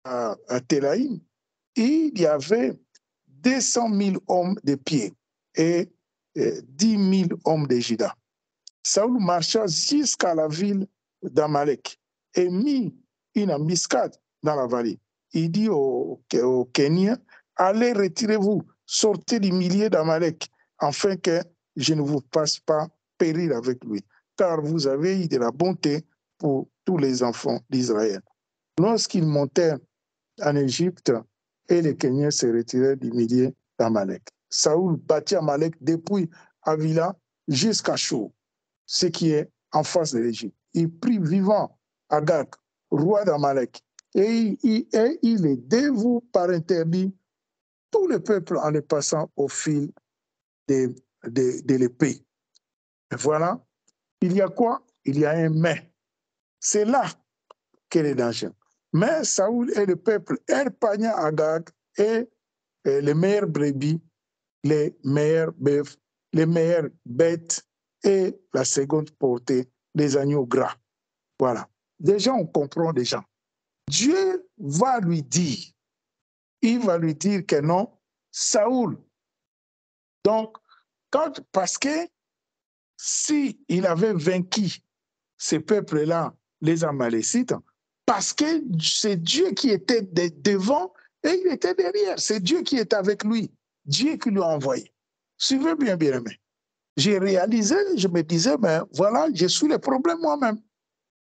à Télaïm, il y avait 200 000 hommes de pied et 10 000 hommes de Juda. Saoul marcha jusqu'à la ville d'Amalek et mit une embuscade dans la vallée. Il dit aux Kéniens, allez, retirez-vous, sortez du milieu d'Amalek, afin que je ne vous fasse pas périr avec lui, car vous avez eu de la bonté pour tous les enfants d'Israël. Lorsqu'ils montèrent en Égypte, et les Kéniens se retirèrent du milieu d'Amalek. Saoul battit Amalek depuis Avila jusqu'à Shur, ce qui est en face de l'Égypte. Il prit vivant Agag, roi d'Amalek, et il les dévoue par interdit tout le peuple en les passant au fil de l'épée. Et voilà, il y a quoi? Il y a un mais. C'est là qu'est le danger. Mais Saoul et le peuple épargna Agag et les meilleures brebis, les meilleurs bœufs, les meilleures bêtes et la seconde portée des agneaux gras. Voilà. Déjà, on comprend déjà. Dieu va lui dire, il va lui dire que non, Saoul. Donc, parce que s'il avait vaincu ces peuples-là, les Amalécites, parce que c'est Dieu qui était devant et il était derrière. C'est Dieu qui est avec lui. Dieu qui lui a envoyé. Suivez bien, bien aimé. J'ai réalisé, je me disais, mais voilà, je suis le problème moi-même.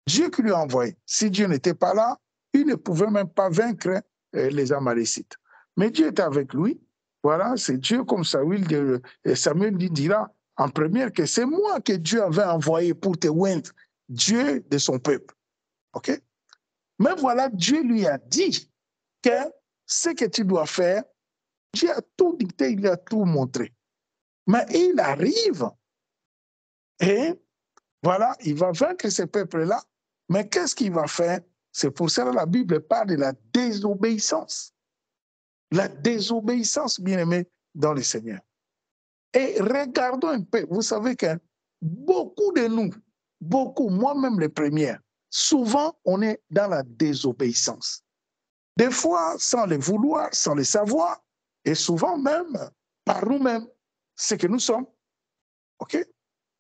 Dieu qui lui a envoyé. Si Dieu n'était pas là, il ne pouvait même pas vaincre les Amalécites. Mais Dieu était avec lui. Voilà, c'est Dieu, comme Samuel dira en première que c'est moi que Dieu avait envoyé pour te oindre, Dieu de son peuple. OK? Mais voilà, Dieu lui a dit que ce que tu dois faire, Dieu a tout dicté, il a tout montré. Mais il arrive et voilà, il va vaincre ce peuple-là. Mais qu'est-ce qu'il va faire? C'est pour ça que la Bible parle de la désobéissance. La désobéissance, bien aimé, dans le Seigneur. Et regardons un peu, vous savez que beaucoup de nous, beaucoup, moi-même les premiers, souvent on est dans la désobéissance. Des fois, sans le vouloir, sans le savoir, et souvent même par nous-mêmes, ce que nous sommes. OK?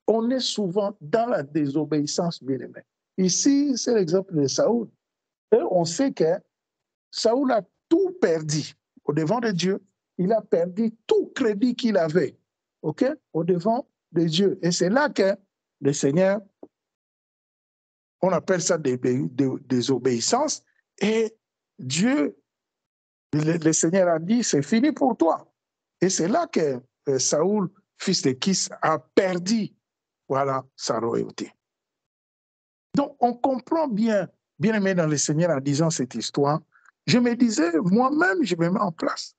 On est souvent dans la désobéissance, bien aimé. Ici, c'est l'exemple de Saoul. Et on sait que Saoul a tout perdu au devant de Dieu. Il a perdu tout crédit qu'il avait, OK, au devant de Dieu. Et c'est là que le Seigneur, on appelle ça désobéissance. Et Dieu, le Seigneur a dit, c'est fini pour toi. Et c'est là que Saoul, fils de Kis, a perdu, voilà, sa royauté. Donc, on comprend bien, bien aimé dans le Seigneur en disant cette histoire, je me disais, moi-même, je me mets en place.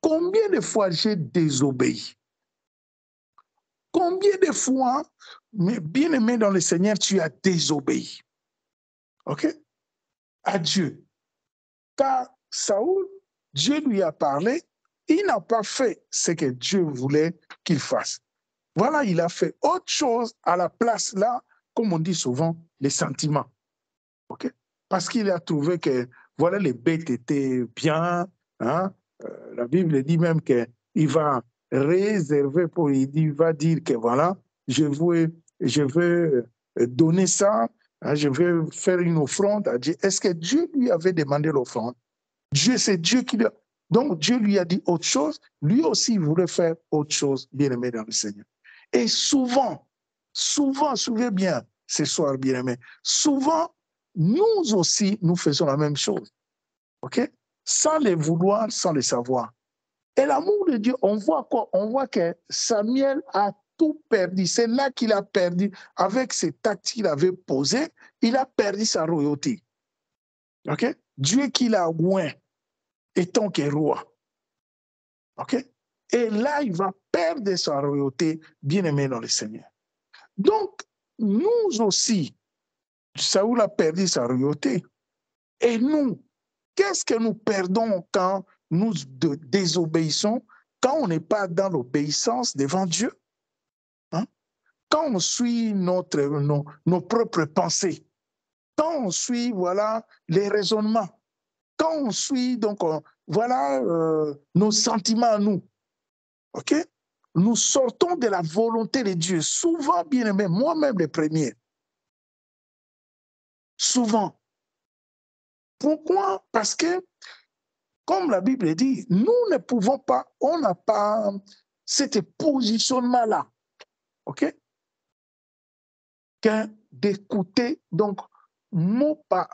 Combien de fois j'ai désobéi? Combien de fois, bien aimé dans le Seigneur, tu as désobéi? OK? À Dieu. Car Saoul, Dieu lui a parlé, il n'a pas fait ce que Dieu voulait qu'il fasse. Voilà, il a fait autre chose à la place là, comme on dit souvent, les sentiments. OK? Parce qu'il a trouvé que, voilà, les bêtes étaient bien. Hein? La Bible dit même qu'il va réserver pour, il va dire que, voilà, je veux donner ça, hein, je veux faire une offrande à Dieu. Est-ce que Dieu lui avait demandé l'offrande? Dieu, c'est Dieu qui lui a... Donc, Dieu lui a dit autre chose. Lui aussi, il voulait faire autre chose, bien aimé dans le Seigneur. Et souvent, souvenez bien, ce soir, bien aimé, souvent, nous aussi, nous faisons la même chose. OK? Sans le vouloir, sans le savoir. Et l'amour de Dieu, on voit quoi? On voit que Samuel a tout perdu. C'est là qu'il a perdu. Avec cet acte qu'il avait posé, il a perdu sa royauté. OK? Dieu qui l'a oint étant que roi. OK? Et là, il va perdre sa royauté, bien aimé dans le Seigneur. Donc, nous aussi, Saoul a perdu sa royauté. Et nous, qu'est-ce que nous perdons quand nous désobéissons, quand on n'est pas dans l'obéissance devant Dieu? Hein? Quand on suit nos propres pensées, quand on suit, voilà, les raisonnements. quand on suit, donc, voilà nos sentiments à nous, ok? Nous sortons de la volonté de Dieu. Souvent, bien aimé, moi-même les premiers. Souvent. Pourquoi? Parce que, comme la Bible dit, nous ne pouvons pas, on n'a pas cet positionnement-là, ok? D'écouter, donc, mot par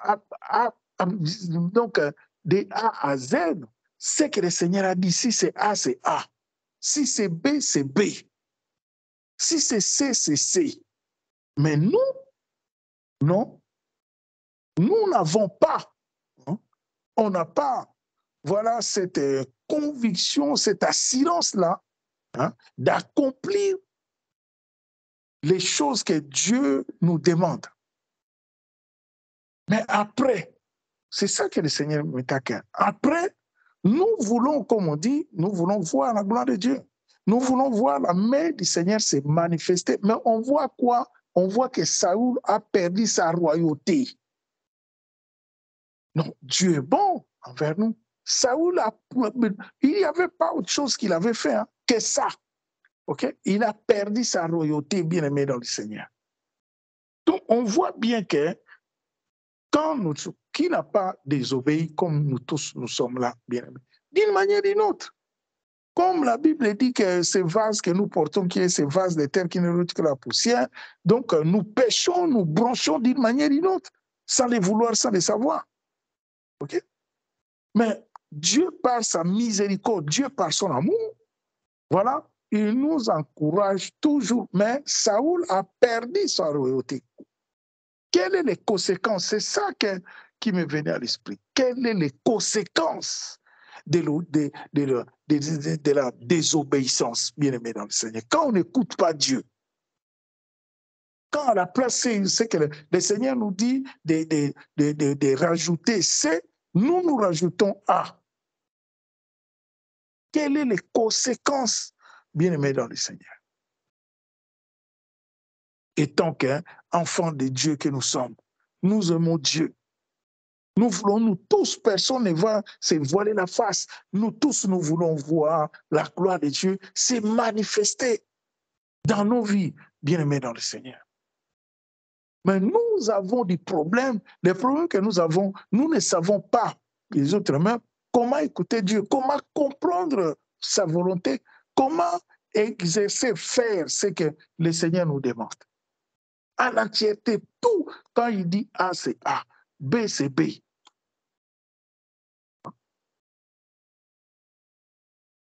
donc, de A à Z, ce que le Seigneur a dit. Si c'est A, c'est A. Si c'est B, c'est B. Si c'est C, c'est C. Mais nous, non, nous n'avons pas, hein, on n'a pas, voilà, cette conviction, cette assurance-là, hein, d'accomplir les choses que Dieu nous demande. Mais après, c'est ça que le Seigneur me taquine. Après, nous voulons, comme on dit, nous voulons voir la gloire de Dieu. Nous voulons voir la main du Seigneur se manifester. Mais on voit quoi? On voit que Saül a perdu sa royauté. Non, Dieu est bon envers nous. Saül il n'y avait pas autre chose qu'il avait fait, hein, que ça. Okay? Il a perdu sa royauté, bien aimé dans le Seigneur. Donc, on voit bien que quand qui n'a pas désobéi comme nous tous, nous sommes là, bien aimés, d'une manière ou d'une autre. Comme la Bible dit que ces vases que nous portons, qui est ces vases de terre qui ne routent que la poussière, donc nous péchons, nous branchons d'une manière ou d'une autre, sans les vouloir, sans les savoir. Ok? Mais Dieu, par sa miséricorde, Dieu, par son amour, voilà, il nous encourage toujours. Mais Saül a perdu sa royauté. Quelles sont les conséquences? C'est ça qui me venait à l'esprit. Quelles sont les conséquences de la désobéissance, bien aimé dans le Seigneur? Quand on n'écoute pas Dieu, quand à la place, c'est que le Seigneur nous dit de rajouter C, nous rajoutons A. Quelles sont les conséquences, bien aimé dans le Seigneur? Étant qu'enfants de Dieu que nous sommes, nous aimons Dieu. Nous voulons, nous tous, personne ne va se voiler la face. Nous tous, nous voulons voir la gloire de Dieu se manifester dans nos vies, bien-aimés dans le Seigneur. Mais nous avons des problèmes. Les problèmes que nous avons, nous ne savons pas, les autres mêmes, comment écouter Dieu, comment comprendre sa volonté, comment exercer, faire ce que le Seigneur nous demande. À l'entièreté, tout, quand il dit A, c'est A, B, c'est B.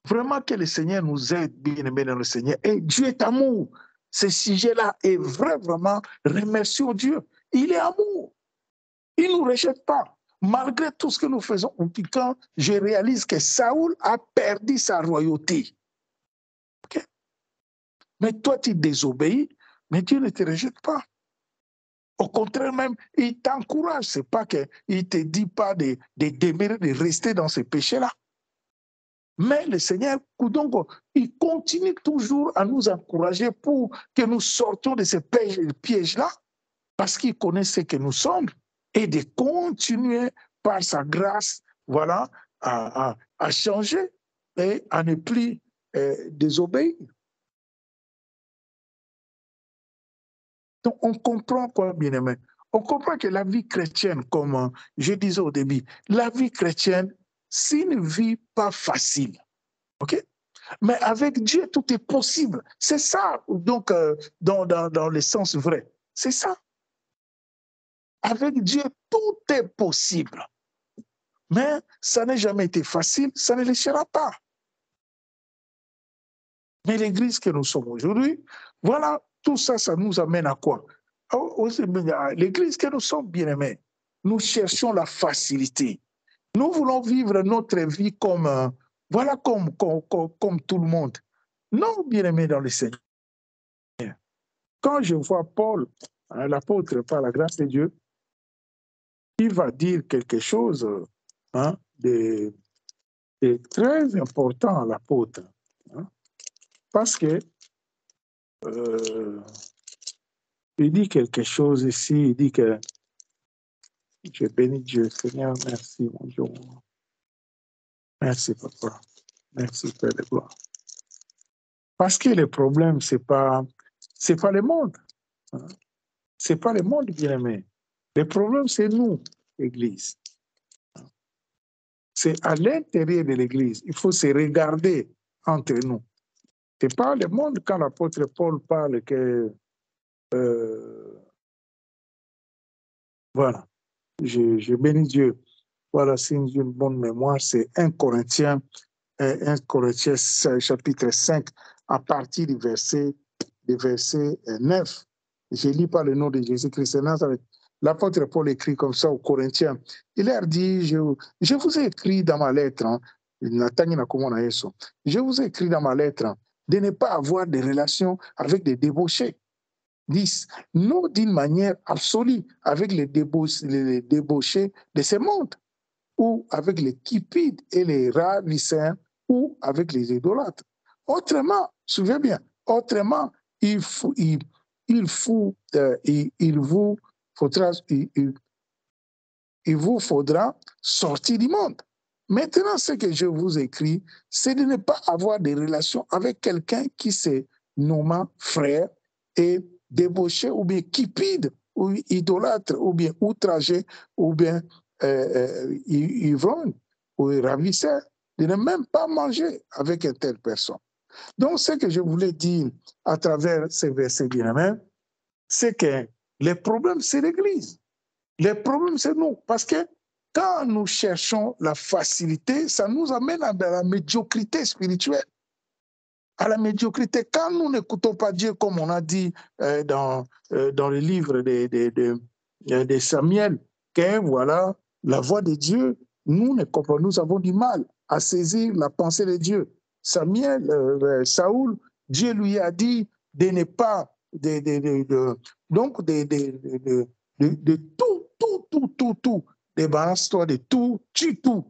Vraiment que le Seigneur nous aide, bien-aimés dans le Seigneur. Et Dieu est amour. Ce sujet-là est vraiment, remercions Dieu. Il est amour. Il ne nous rejette pas. Malgré tout ce que nous faisons, quand je réalise que Saül a perdu sa royauté. Okay? Mais toi, tu désobéis, mais Dieu ne te rejette pas. Au contraire même, il t'encourage. Ce n'est pas qu'il ne te dit pas de demeurer, de rester dans ce péché-là. Mais le Seigneur, donc, il continue toujours à nous encourager pour que nous sortions de ces pièges-là, parce qu'il connaît ce que nous sommes, et de continuer par sa grâce, voilà, à changer et à ne plus désobéir. Donc, on comprend quoi, bien-aimé? On comprend que la vie chrétienne, comme je disais au début, la vie chrétienne, c'est une vie pas facile. OK? Mais avec Dieu, tout est possible. C'est ça, donc, dans le sens vrai. C'est ça. Avec Dieu, tout est possible. Mais ça n'a jamais été facile, ça ne le sera pas. Mais l'église que nous sommes aujourd'hui, voilà, tout ça, ça nous amène à quoi? L'église que nous sommes, bien-aimés, nous cherchons la facilité. Nous voulons vivre notre vie comme, voilà, comme tout le monde. Non, bien-aimés dans le Seigneur. Quand je vois Paul, l'apôtre par la grâce de Dieu, il va dire quelque chose de très important à l'apôtre. Parce que il dit quelque chose ici, il dit que Je bénis Dieu. Seigneur, merci, mon Dieu. Merci, Papa. Merci, Père de gloire. Parce que le problème, c'est pas le monde. Hein. C'est pas le monde, bien-aimé. Le problème, c'est nous, l'Église. C'est à l'intérieur de l'Église. Il faut se regarder entre nous. C'est pas le monde quand l'apôtre Paul parle que voilà, je bénis Dieu. Voilà, c'est une bonne mémoire. C'est 1 Corinthiens, chapitre 5, à partir du verset 9. Je lis pas le nom de Jésus-Christ. L'apôtre Paul écrit comme ça aux Corinthiens. Il leur dit, je vous ai écrit dans ma lettre, hein, je vous ai écrit dans ma lettre de ne pas avoir de relations avec des débauchés. 10. Non d'une manière absolue avec les débauchés de ce monde, ou avec les cupides et les ravisseurs, ou avec les idolâtres. Autrement, souvenez bien, autrement, il vous faudra sortir du monde. Maintenant, ce que je vous écris, c'est de ne pas avoir de relations avec quelqu'un qui se nomme frère et débauché, ou bien cupide, ou idolâtre, ou bien outragé, ou bien ivrogne, ou ravisseur, de ne même pas manger avec une telle personne. Donc, ce que je voulais dire à travers ces versets bien-aimés, c'est que le problème, c'est l'Église. Le problème, c'est nous. Parce que quand nous cherchons la facilité, ça nous amène à la médiocrité spirituelle. À la médiocrité. Quand nous n'écoutons pas Dieu, comme on a dit dans le livre de Samuel, que voilà, la voix de Dieu, nous avons du mal à saisir la pensée de Dieu. Saoul, Dieu lui a dit de ne pas, donc de tout, débarrasse-toi de tout, tue tout.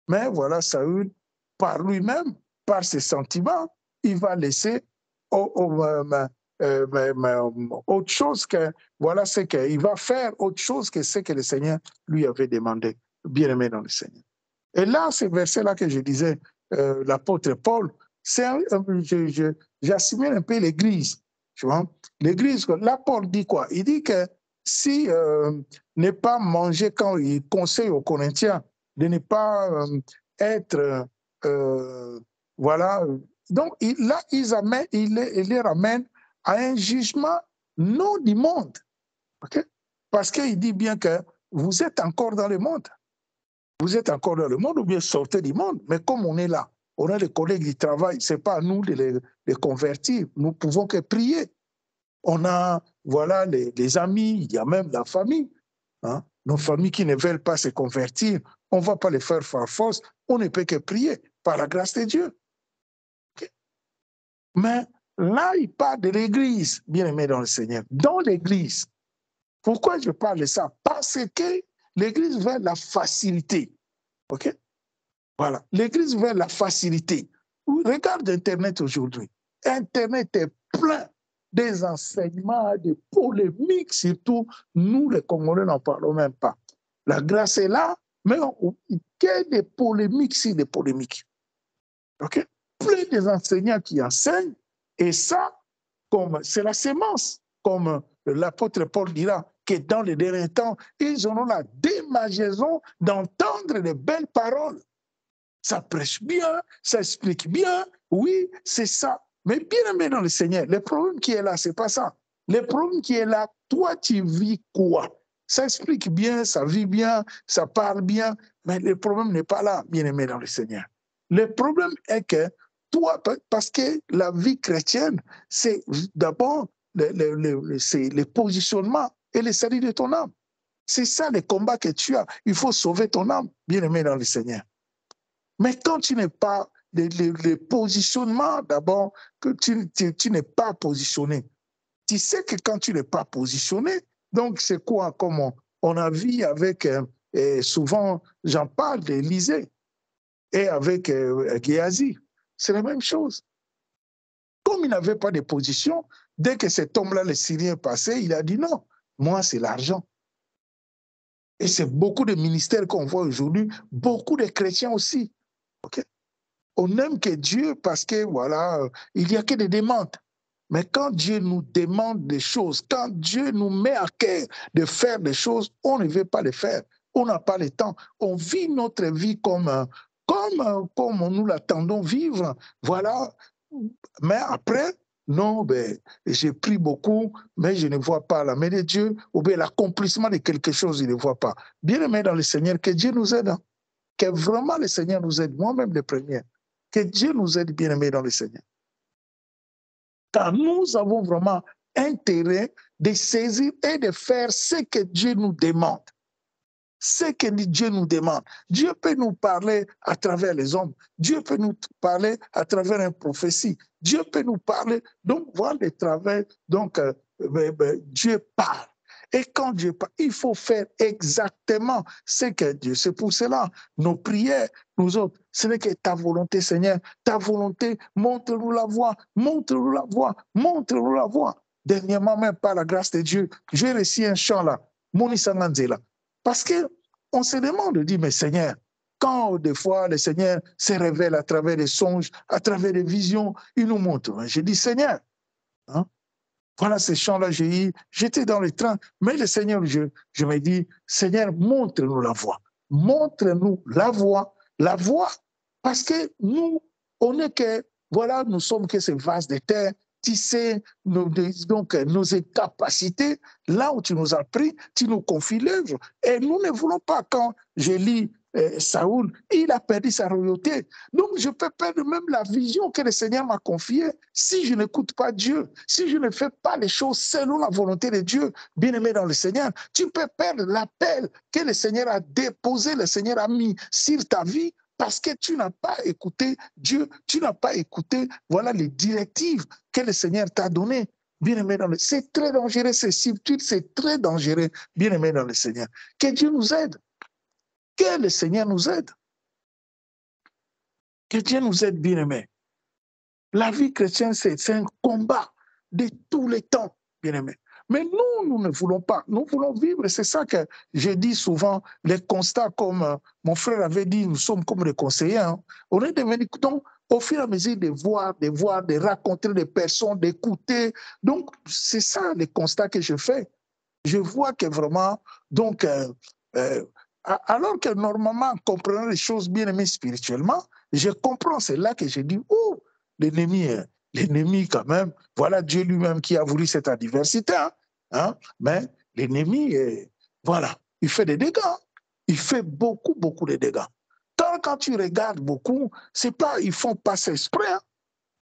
Mais voilà, Saül, par lui-même, par ses sentiments, il va laisser autre chose que, voilà, c'est qu'il va faire autre chose que ce que le Seigneur lui avait demandé, bien-aimé dans le Seigneur. Et là, ce verset-là que je disais, l'apôtre Paul, j'assimile un peu l'Église, tu vois. L'Église, là, Paul dit quoi? Il dit que si ne pas manger, quand il conseille aux Corinthiens de ne pas être, voilà. Donc là, il les ramène à un jugement non du monde, okay? Parce qu'il dit bien que vous êtes encore dans le monde. Vous êtes encore dans le monde ou bien sortez du monde. Mais comme on est là, on a des collègues du travail, ce n'est pas à nous de les convertir. Nous pouvons que prier. On a, voilà, les amis, il y a même la famille. Hein? Nos familles qui ne veulent pas se convertir, on ne va pas les faire force, on ne peut que prier par la grâce de Dieu. Okay? Mais là, il parle de l'Église, bien aimé dans le Seigneur. Dans l'Église, pourquoi je parle de ça? Parce que l'Église veut la facilité. OK? Voilà. L'Église veut la facilité. Regarde Internet aujourd'hui. Internet est plein des enseignements, des polémiques, surtout nous, les Congolais, n'en parlons même pas. La grâce est là, mais il y a des polémiques, c'est des polémiques. OK? Plein des enseignants qui enseignent, et ça, comme c'est la sémence, comme l'apôtre Paul dira, que dans les derniers temps, ils auront la démangeaison d'entendre les belles paroles. Ça prêche bien, ça explique bien, oui, c'est ça. Mais bien aimé dans le Seigneur, le problème qui est là, c'est pas ça. Le problème qui est là, toi, tu vis quoi? Ça explique bien, ça vit bien, ça parle bien, mais le problème n'est pas là, bien aimé dans le Seigneur. Le problème est que toi, parce que la vie chrétienne, c'est d'abord le positionnement et le salut de ton âme. C'est ça le combat que tu as. Il faut sauver ton âme, bien aimé dans le Seigneur. Mais quand tu n'es pas, le positionnement d'abord, que tu n'es pas positionné. Tu sais que quand tu n'es pas positionné, donc c'est quoi, comme on a vu avec, souvent j'en parle d'Élysée et avec Géasi, c'est la même chose. Comme il n'avait pas de position, dès que cet homme-là, le Syrien, passait, il a dit non, moi c'est l'argent. Et c'est beaucoup de ministères qu'on voit aujourd'hui, beaucoup de chrétiens aussi. Okay? On n'aime que Dieu parce que, voilà, il n'y a que des demandes. Mais quand Dieu nous demande des choses, quand Dieu nous met à cœur de faire des choses, on ne veut pas les faire. On n'a pas le temps. On vit notre vie comme nous l'attendons vivre. Voilà. Mais après, non, ben, j'ai pris beaucoup, mais je ne vois pas la main de Dieu, ou bien l'accomplissement de quelque chose, je ne vois pas. Bien aimé dans le Seigneur, que Dieu nous aide. Hein. Que vraiment le Seigneur nous aide, moi-même le premier. Que Dieu nous aide, bien aimé dans le Seigneur. Car nous avons vraiment intérêt de saisir et de faire ce que Dieu nous demande. Ce que Dieu nous demande. Dieu peut nous parler à travers les hommes. Dieu peut nous parler à travers une prophétie. Dieu peut nous parler. Donc, voilà le travail. Donc, Dieu parle. Et quand Dieu parle, il faut faire exactement ce que Dieu. C'est pour cela, nos prières, nous autres, ce n'est que ta volonté, Seigneur. Ta volonté, montre-nous la voie, montre-nous la voie, montre-nous la voie. Dernièrement, même par la grâce de Dieu, j'ai reçu un chant là, Moni Sanganzela. Parce qu'on se demande de dire, mais Seigneur, quand des fois le Seigneur se révèle à travers des songes, à travers des visions, il nous montre. Je dis, Seigneur, hein, voilà ces chants-là, j'étais dans le train, mais le Seigneur, je me dis, Seigneur, montre-nous la voie. Montre-nous la voie, parce que nous, on est que, voilà, nous sommes que ces vases de terre, tisser donc nos capacités, là où tu nous as pris, tu nous confies l'œuvre. Et nous ne voulons pas, quand je lis Saoul, il a perdu sa royauté. Donc, je peux perdre même la vision que le Seigneur m'a confiée si je n'écoute pas Dieu, si je ne fais pas les choses selon la volonté de Dieu, bien-aimé dans le Seigneur. Tu peux perdre l'appel que le Seigneur a déposé, le Seigneur a mis sur ta vie parce que tu n'as pas écouté Dieu, tu n'as pas écouté, voilà, les directives que le Seigneur t'a données. Bien-aimé dans le Seigneur, c'est très dangereux, c'est subtil, c'est très dangereux, bien-aimé dans le Seigneur. Que Dieu nous aide. Que le Seigneur nous aide. Que Dieu nous aide, bien-aimés. La vie chrétienne, c'est un combat de tous les temps, bien-aimés. Mais nous ne voulons pas. Nous voulons vivre. C'est ça que je dis souvent, les constats, comme mon frère avait dit, nous sommes comme des conseillers. Hein. On est devenus, donc, au fur et à mesure de voir, de rencontrer des personnes, d'écouter. Donc, c'est ça les constats que je fais. Je vois que vraiment, donc, alors que normalement, en comprenant les choses bien aimées spirituellement, je comprends, c'est là que je dis, oh, l'ennemi quand même, voilà Dieu lui-même qui a voulu cette adversité, hein, mais l'ennemi, voilà, il fait des dégâts, il fait beaucoup, beaucoup de dégâts. Quand tu regardes beaucoup, c'est pas, ils font pas exprès,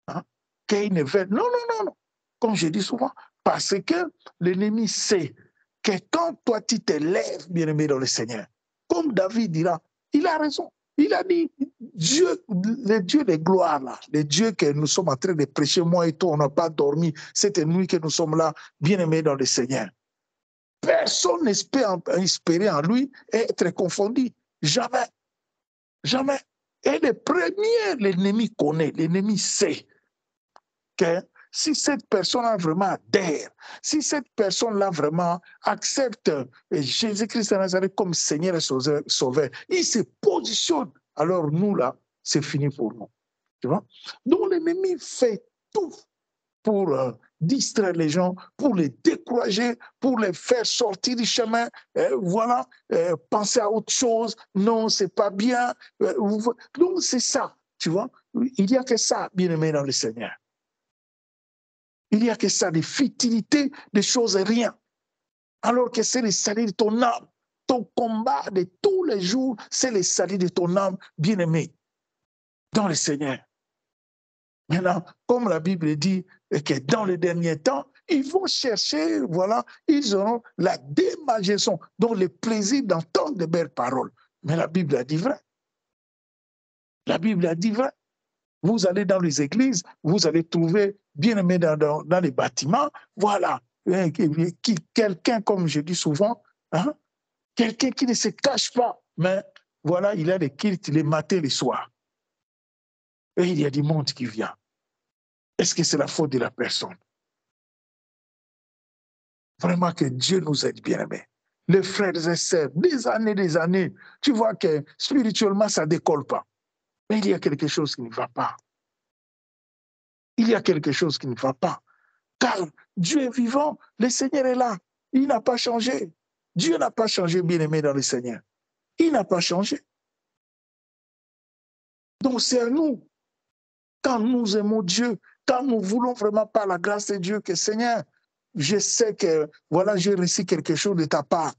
hein, qu'ils ne veulent, non, non, non, non, comme je dis souvent, parce que l'ennemi sait que quand toi tu te lèves, bien-aimé dans le Seigneur, comme David dira, il a raison. Il a dit, Dieu, le Dieu de gloire, là, le Dieu que nous sommes en train de prêcher, moi et toi, on n'a pas dormi cette nuit que nous sommes là, bien-aimés dans le Seigneur. Personne n'espère espérer en lui et être confondu. Jamais. Jamais. Et le premier, l'ennemi connaît, l'ennemi sait que si cette personne-là vraiment adhère, si cette personne-là vraiment accepte Jésus-Christ de Nazareth comme Seigneur et Sauveur, il se positionne, alors nous, là, c'est fini pour nous. Tu vois? Donc l'ennemi fait tout pour distraire les gens, pour les décourager, pour les faire sortir du chemin. Voilà, penser à autre chose. Non, c'est pas bien. Donc c'est ça, tu vois? Il n'y a que ça, bien-aimé dans le Seigneur. Il n'y a que ça, des futilités, des choses et rien. Alors que c'est le salut de ton âme. Ton combat de tous les jours, c'est le salut de ton âme, bien-aimé, dans le Seigneur. Maintenant, comme la Bible dit que dans les derniers temps, ils vont chercher, voilà, ils auront la démagéson, donc le plaisir d'entendre de belles paroles. Mais la Bible a dit vrai. La Bible a dit vrai. Vous allez dans les églises, vous allez trouver, bien aimé dans les bâtiments, voilà, quelqu'un, comme je dis souvent, hein, quelqu'un qui ne se cache pas, mais voilà, il a des cultes les matins et les soirs. Et il y a du monde qui vient. Est-ce que c'est la faute de la personne? Vraiment que Dieu nous aide, bien aimé. les frères et sœurs, des années, tu vois que spirituellement, ça ne décolle pas. Mais il y a quelque chose qui ne va pas. Il y a quelque chose qui ne va pas. Car Dieu est vivant, le Seigneur est là. Il n'a pas changé. Dieu n'a pas changé, bien-aimé dans le Seigneur. Il n'a pas changé. Donc c'est à nous, quand nous aimons Dieu, quand nous voulons vraiment par la grâce de Dieu que Seigneur, je sais que voilà, j'ai reçu quelque chose de ta part.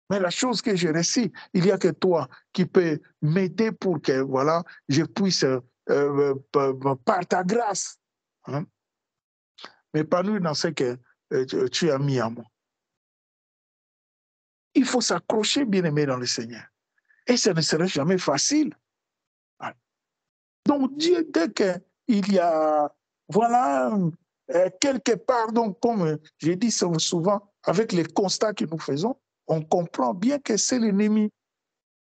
Mais la chose que j'ai reçue, il n'y a que toi qui peux m'aider pour que voilà, je puisse, par ta grâce, hein, m'épanouir dans ce que tu as mis en moi. Il faut s'accrocher, bien-aimé, dans le Seigneur. Et ce ne serait jamais facile. Donc Dieu, dès qu'il y a, voilà, quelque part, donc comme je dis souvent, avec les constats que nous faisons, on comprend bien que c'est l'ennemi.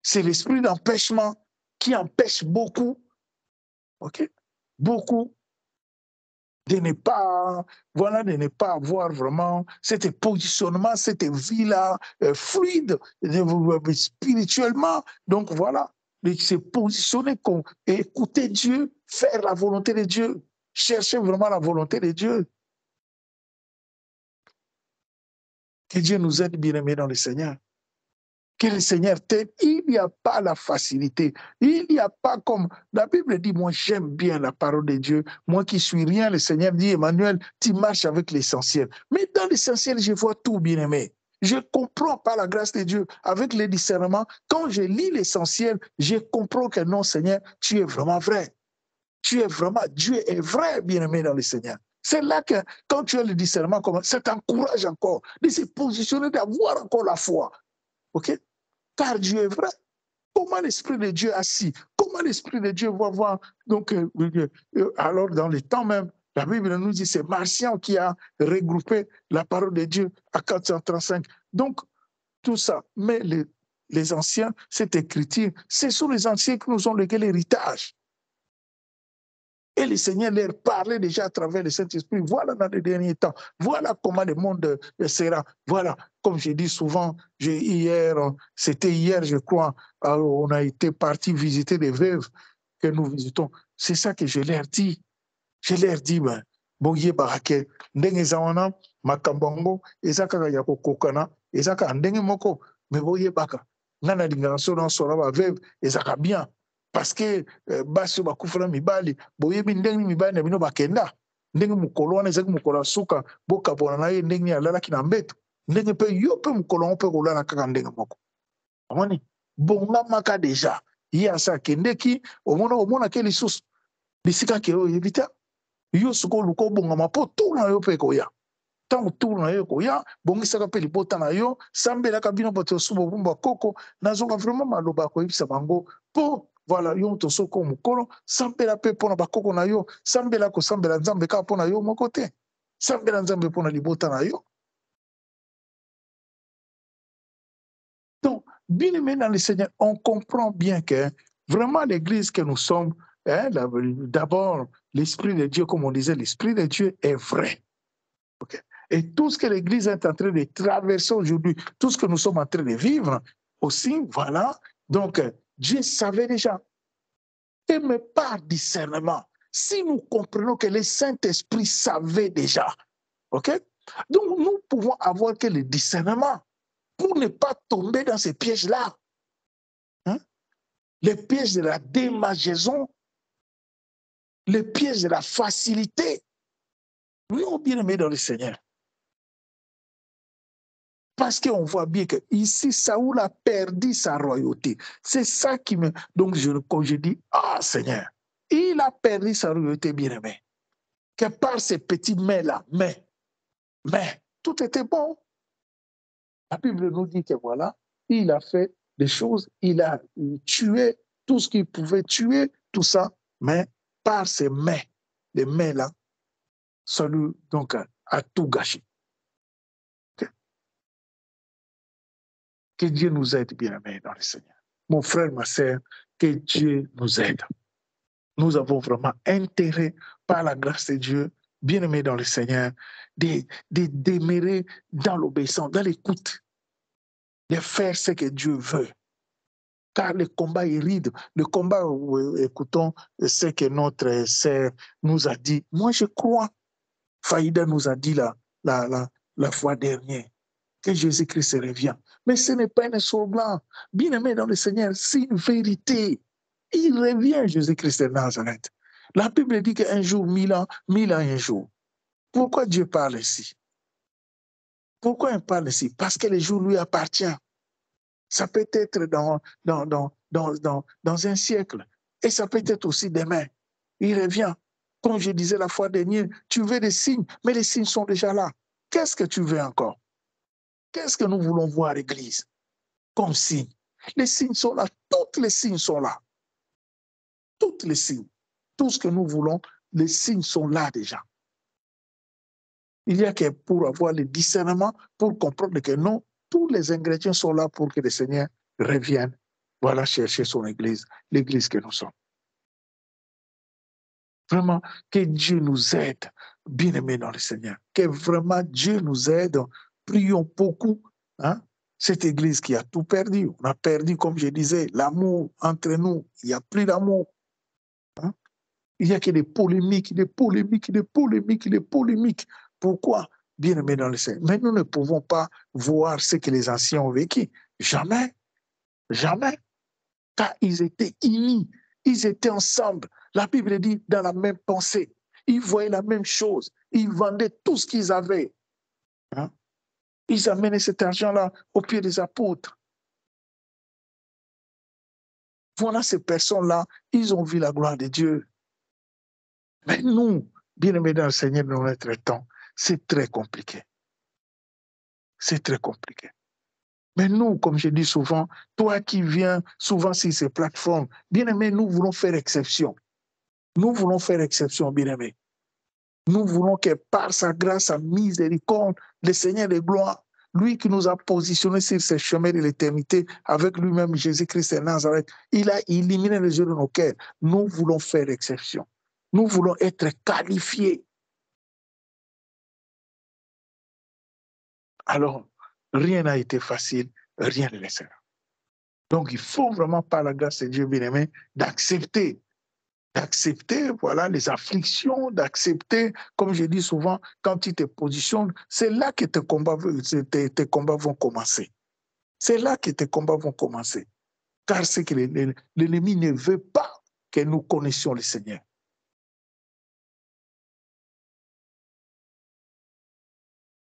C'est l'esprit d'empêchement qui empêche beaucoup, ok, beaucoup de ne pas, voilà, de ne pas avoir vraiment cet positionnement, cette vie-là fluide, spirituellement. Donc voilà, de se positionner, écouter Dieu, faire la volonté de Dieu, chercher vraiment la volonté de Dieu. Que Dieu nous aide, bien-aimés dans le Seigneur. Que le Seigneur t'aide. Il n'y a pas la facilité. Il n'y a pas comme... La Bible dit, moi j'aime bien la parole de Dieu. Moi qui suis rien, le Seigneur dit, Emmanuel, tu marches avec l'essentiel. Mais dans l'essentiel, je vois tout, bien-aimé. Je comprends par la grâce de Dieu, avec le discernement. Quand je lis l'essentiel, je comprends que non, Seigneur, tu es vraiment vrai. Tu es vraiment... Dieu est vrai, bien-aimé dans le Seigneur. C'est là que, quand tu as le discernement, ça t'encourage encore de se positionner, d'avoir encore la foi. OK? Car Dieu est vrai. Comment l'Esprit de Dieu est assis? Comment l'Esprit de Dieu va voir? Donc, alors, dans les temps même, la Bible nous dit c'est Marcion qui a regroupé la parole de Dieu à 435. Donc, tout ça. Mais les anciens, cette écriture, ce sont les anciens qui nous ont légué l'héritage. Et le Seigneur leur parlait déjà à travers le Saint-Esprit. Voilà dans les derniers temps. Voilà comment le monde sera. Voilà, comme je dis souvent, c'était hier, je crois, on a été parti visiter des veuves que nous visitons. C'est ça que je leur dis. Je leur dis, ben, boye barake, ndenge zawana, makambongo, ezaka ya kokokana, ezaka ndenge moko, mais boye baka. Nana dingaso dans sora ba veuve, ezaka bien. Parce que basi bakufuna mibali boyebi ndenge mibali na bino bakenda ndenge mukolo wana ezaki mukolo suka bokabona na ye ndenge alalaki na mbeto ndenge mpe yo mpe mukolo mpe kolala kaka ndenge moko omoni bongamaka deja ye asa akendeki omonake lisusu bisika ke oyebi te yo suka oluka obongama mpo tour na yo mpe koya ntango tour na yo koya bongisaka mpe libota na yo sambelaka bino bato osu bobumba koko nazonga vraiment maloba akoyebisa bango mpo voilà, yo tosoko mukolo, sambela pe pona bakoko na yo, sambela ko sambela nzambe ka pona yo moko te. Sambela nzambe pona libota na yo. Donc, bien aimé dans le Seigneur, on comprend bien que vraiment l'église que nous sommes, hein, d'abord, l'Esprit de Dieu, comme on disait, l'Esprit de Dieu est vrai. Okay? Et tout ce que l'église est en train de traverser aujourd'hui, tout ce que nous sommes en train de vivre, aussi, voilà, donc Dieu savait déjà. Et mais par discernement, si nous comprenons que le Saint-Esprit savait déjà, ok? Donc nous pouvons avoir que le discernement pour ne pas tomber dans ces pièges-là. Hein? Les pièges de la démageaison, les pièges de la facilité. Non, bien aimés dans le Seigneur. Parce qu'on voit bien que ici, Saoul a perdu sa royauté. C'est ça qui me... Donc, quand je dis, ah Seigneur, il a perdu sa royauté, bien aimé. Que par ces petits mais-là, mais, tout était bon. La Bible nous dit que voilà, il a fait des choses, il a tué tout ce qu'il pouvait tuer, tout ça, mais par ces mais, les mais-là, ça lui, donc, a tout gâché. Que Dieu nous aide, bien-aimés dans le Seigneur. Mon frère, ma sœur, que Dieu nous aide. Nous avons vraiment intérêt, par la grâce de Dieu, bien-aimés dans le Seigneur, de demeurer dans l'obéissance, dans l'écoute. de faire ce que Dieu veut. Car le combat est rude. Le combat, écoutons ce que notre sœur nous a dit. Moi, je crois, Faïda nous a dit la fois dernière, que Jésus-Christ revient. Mais ce n'est pas un slogan. Bien-aimé dans le Seigneur, c'est une vérité. Il revient, Jésus-Christ de Nazareth. La Bible dit qu'un jour, 1000 ans un jour. Pourquoi Dieu parle ici? Pourquoi il parle ici? Parce que le jour lui appartient. Ça peut être dans un siècle. Et ça peut être aussi demain. Il revient. Comme je disais la fois dernière, tu veux des signes, mais les signes sont déjà là. Qu'est-ce que tu veux encore? Qu'est-ce que nous voulons voir à l'Église comme signe? Les signes sont là. Tous les signes sont là. Tous les signes. Tout ce que nous voulons, les signes sont là déjà. Il y a que pour avoir le discernement, pour comprendre que non, tous les ingrédients sont là pour que le Seigneur revienne. Voilà, chercher son Église, l'Église que nous sommes. Vraiment, que Dieu nous aide, bien-aimés dans le Seigneur. Que vraiment Dieu nous aide. Prions beaucoup. Hein? Cette Église qui a tout perdu. On a perdu, comme je disais, l'amour entre nous. Il n'y a plus d'amour. Hein? Il n'y a que des polémiques, des polémiques, des polémiques, des polémiques. Pourquoi? Bien-aimés dans le Seigneur. Mais nous ne pouvons pas voir ce que les anciens ont vécu. Jamais. Jamais. Car ils étaient unis. Ils étaient ensemble. La Bible dit dans la même pensée. Ils voyaient la même chose. Ils vendaient tout ce qu'ils avaient. Hein? Ils amenaient cet argent-là au pied des apôtres. Voilà ces personnes-là, ils ont vu la gloire de Dieu. Mais nous, bien-aimés dans le Seigneur, dans notre temps, c'est très compliqué. C'est très compliqué. Mais nous, comme je dis souvent, toi qui viens souvent sur ces plateformes, bien-aimés, nous voulons faire exception. Nous voulons faire exception, bien-aimés. Nous voulons que par sa grâce, sa miséricorde, le Seigneur de gloire, lui qui nous a positionnés sur ce chemin de l'éternité avec lui-même, Jésus-Christ de Nazareth, il a éliminé les yeux de nos cœurs. Nous voulons faire exception. Nous voulons être qualifiés. Alors, rien n'a été facile, rien ne le sera. Donc, il faut vraiment, par la grâce de Dieu bien-aimé, d'accepter, voilà, les afflictions, d'accepter, comme je dis souvent, quand tu te positionnes, c'est là que tes combats vont commencer. C'est là que tes combats vont commencer. Car c'est que l'ennemi ne veut pas que nous connaissions le Seigneur.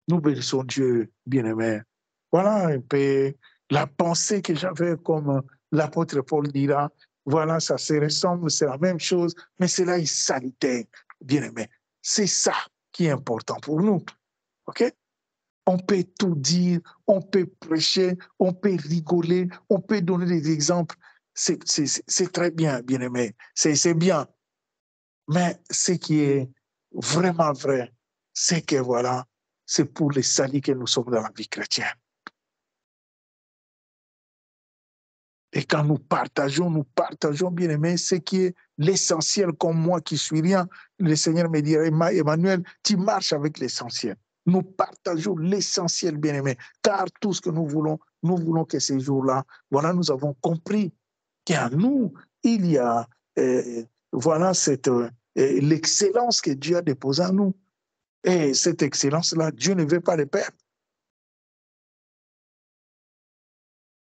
Nous bénissons Dieu, bien-aimé. Voilà un peu la pensée que j'avais, comme l'apôtre Paul dira. Voilà, ça se ressemble, c'est la même chose, mais cela est salutaire, bien-aimé. C'est ça qui est important pour nous. OK? On peut tout dire, on peut prêcher, on peut rigoler, on peut donner des exemples. C'est très bien, bien-aimé. C'est bien. Mais ce qui est vraiment vrai, c'est que voilà, c'est pour les salut que nous sommes dans la vie chrétienne. Et quand nous partageons, bien aimé, ce qui est l'essentiel, comme moi qui suis rien, le Seigneur me dirait, Emmanuel, tu marches avec l'essentiel. Nous partageons l'essentiel, bien aimé, car tout ce que nous voulons que ces jours-là, voilà, nous avons compris qu'en nous, il y a, voilà, l'excellence que Dieu a déposée en nous. Et cette excellence-là, Dieu ne veut pas le perdre.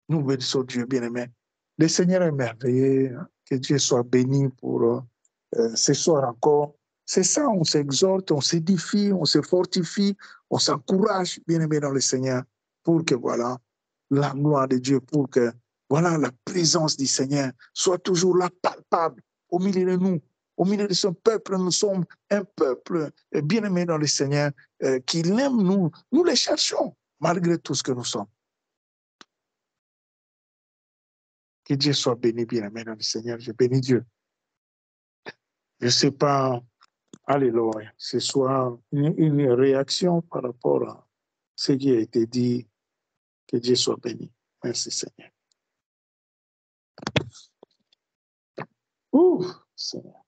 Nous bénissons Dieu, bien-aimé. Le Seigneur est merveilleux. Que Dieu soit béni pour ce soir encore. C'est ça, on s'exhorte, on s'édifie, on se fortifie, on s'encourage, bien-aimé dans le Seigneur, pour que, voilà, la gloire de Dieu, pour que, voilà, la présence du Seigneur soit toujours là, palpable, au milieu de nous. Au milieu de son peuple, nous sommes un peuple bien-aimé dans le Seigneur, qui l'aime, nous les cherchons, malgré tout ce que nous sommes. Que Dieu soit béni, bien-aimé dans le Seigneur. Je bénis Dieu. Je ne sais pas, alléluia, ce soit une réaction par rapport à ce qui a été dit. Que Dieu soit béni. Merci Seigneur. Ouh, Seigneur.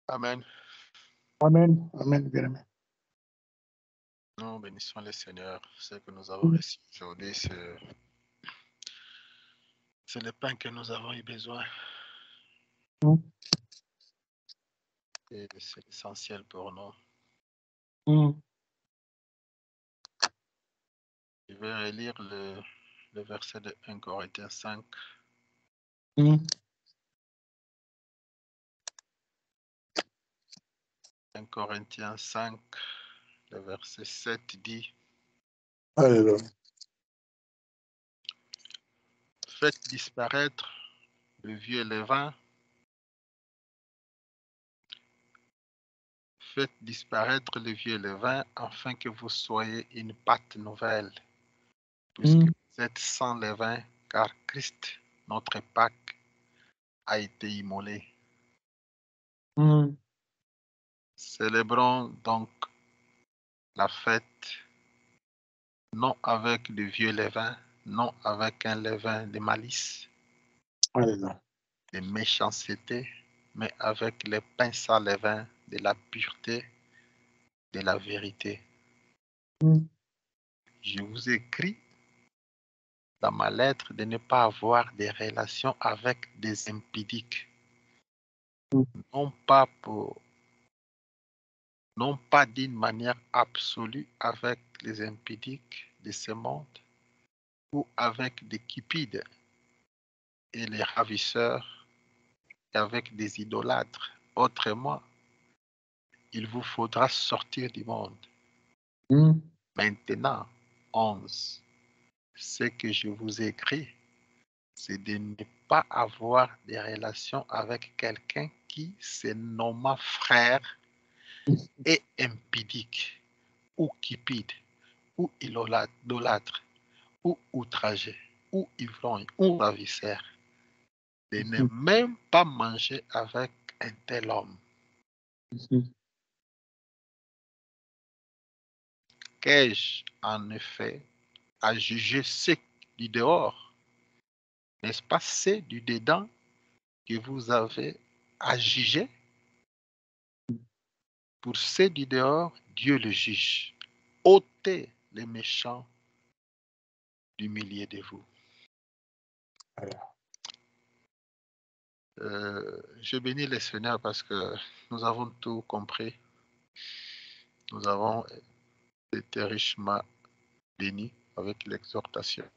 Amen. Amen. Amen, bien-aimé. Nous bénissons le Seigneur. Ce que nous avons reçu aujourd'hui, c'est le pain que nous avons eu besoin. Et c'est essentiel pour nous. Je vais relire le verset de 1 Corinthiens 5. 1 Corinthiens 5, le verset 7 dit: Alléluia. Faites disparaître le vieux levain. Faites disparaître le vieux levain afin que vous soyez une pâte nouvelle, puisque vous êtes sans levain, car Christ, notre Pâque, a été immolé. Célébrons donc la fête, non avec de vieux levain, non avec un levain de malice, Alléluia. de méchanceté, mais avec le pain sans levain de la pureté, de la vérité. Je vous écris dans ma lettre de ne pas avoir des relations avec des impudiques, non pas d'une manière absolue avec les impudiques de ce monde ou avec des cupides et les ravisseurs et avec des idolâtres. Autrement, il vous faudra sortir du monde. Maintenant, 11. Ce que je vous écris, c'est de ne pas avoir des relations avec quelqu'un qui se nomme frère et impudique, ou cupide, ou idolâtre, ou outragé, ou ivrogne, ou ravisseur. De ne même pas manger avec un tel homme. Qu'ai-je en effet à juger ceux du dehors? N'est-ce pas ceux du dedans que vous avez à juger? Pour ceux du dehors, Dieu le juge. Ôtez les méchants du milieu de vous. Je bénis le Seigneur parce que nous avons tout compris. Nous avons été richement bénis avec l'exhortation.